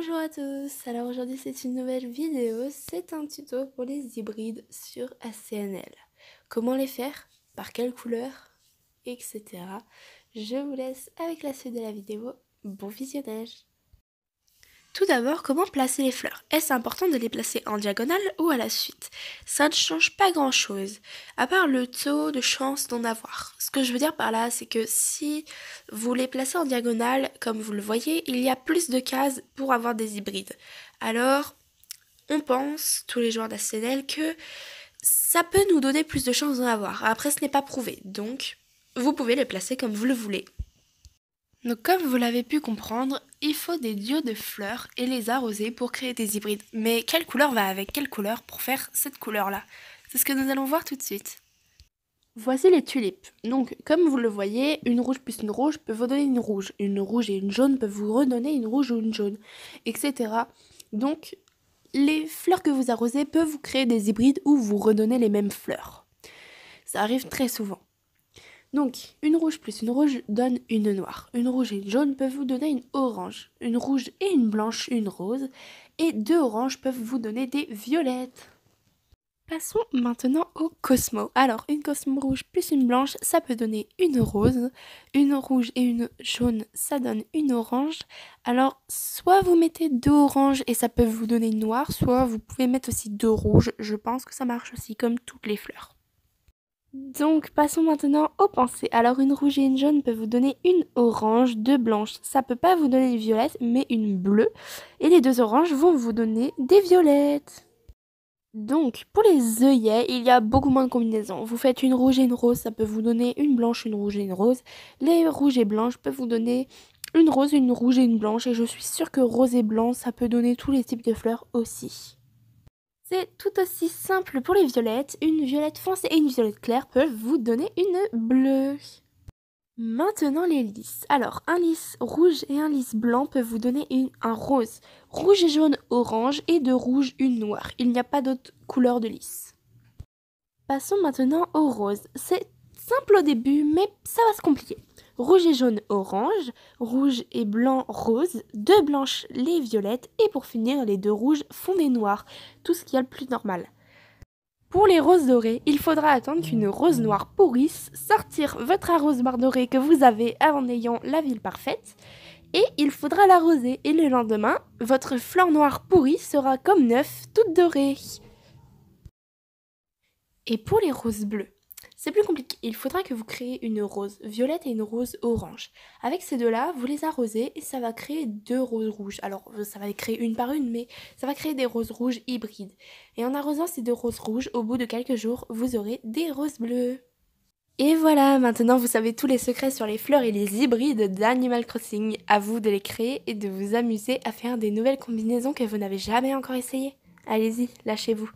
Bonjour à tous, alors aujourd'hui c'est une nouvelle vidéo, c'est un tuto pour les hybrides sur ACNL. Comment les faire, par quelle couleur, etc. Je vous laisse avec la suite de la vidéo, bon visionnage. Tout d'abord, comment placer les fleurs? Est-ce important de les placer en diagonale ou à la suite? Ça ne change pas grand chose, à part le taux de chance d'en avoir. Ce que je veux dire par là, c'est que si vous les placez en diagonale, comme vous le voyez, il y a plus de cases pour avoir des hybrides. Alors, on pense, tous les joueurs d'ACNL, que ça peut nous donner plus de chances d'en avoir. Après, ce n'est pas prouvé, donc vous pouvez les placer comme vous le voulez. Donc comme vous l'avez pu comprendre, il faut des duos de fleurs et les arroser pour créer des hybrides. Mais quelle couleur va avec quelle couleur pour faire cette couleur-là? C'est ce que nous allons voir tout de suite. Voici les tulipes. Donc comme vous le voyez, une rouge plus une rouge peut vous donner une rouge et une jaune peuvent vous redonner une rouge ou une jaune, etc. Donc les fleurs que vous arrosez peuvent vous créer des hybrides ou vous redonner les mêmes fleurs. Ça arrive très souvent. Donc, une rouge plus une rouge donne une noire. Une rouge et une jaune peuvent vous donner une orange. Une rouge et une blanche, une rose. Et deux oranges peuvent vous donner des violettes. Passons maintenant au Cosmo. Alors, une Cosmo rouge plus une blanche, ça peut donner une rose. Une rouge et une jaune, ça donne une orange. Alors, soit vous mettez deux oranges et ça peut vous donner une noire, soit vous pouvez mettre aussi deux rouges. Je pense que ça marche aussi comme toutes les fleurs. Donc, passons maintenant aux pensées. Alors, une rouge et une jaune peuvent vous donner une orange, deux blanches. Ça peut pas vous donner une violette, mais une bleue. Et les deux oranges vont vous donner des violettes. Donc, pour les œillets, il y a beaucoup moins de combinaisons. Vous faites une rouge et une rose, ça peut vous donner une blanche, une rouge et une rose. Les rouges et blanches peuvent vous donner une rose, une rouge et une blanche. Et je suis sûre que rose et blanc, ça peut donner tous les types de fleurs aussi. C'est tout aussi simple pour les violettes. Une violette foncée et une violette claire peuvent vous donner une bleue. Maintenant les lys. Alors, un lys rouge et un lys blanc peuvent vous donner un rose. Rouge et jaune, orange et de rouge, une noire. Il n'y a pas d'autre couleur de lys. Passons maintenant au rose. C'est simple au début, mais ça va se compliquer. Rouge et jaune, orange, rouge et blanc, rose, deux blanches, les violettes, et pour finir, les deux rouges font des noirs, tout ce qu'il y a le plus normal. Pour les roses dorées, il faudra attendre qu'une rose noire pourrisse, sortir votre arrosoir doré que vous avez en ayant la ville parfaite, et il faudra l'arroser, et le lendemain, votre fleur noire pourrie sera comme neuf, toute dorée. Et pour les roses bleues, c'est plus compliqué. Il faudra que vous créez une rose violette et une rose orange. Avec ces deux-là, vous les arrosez et ça va créer deux roses rouges. Alors, ça va les créer une par une, mais ça va créer des roses rouges hybrides. Et en arrosant ces deux roses rouges, au bout de quelques jours, vous aurez des roses bleues. Et voilà, maintenant vous savez tous les secrets sur les fleurs et les hybrides d'Animal Crossing. À vous de les créer et de vous amuser à faire des nouvelles combinaisons que vous n'avez jamais encore essayées. Allez-y, lâchez-vous.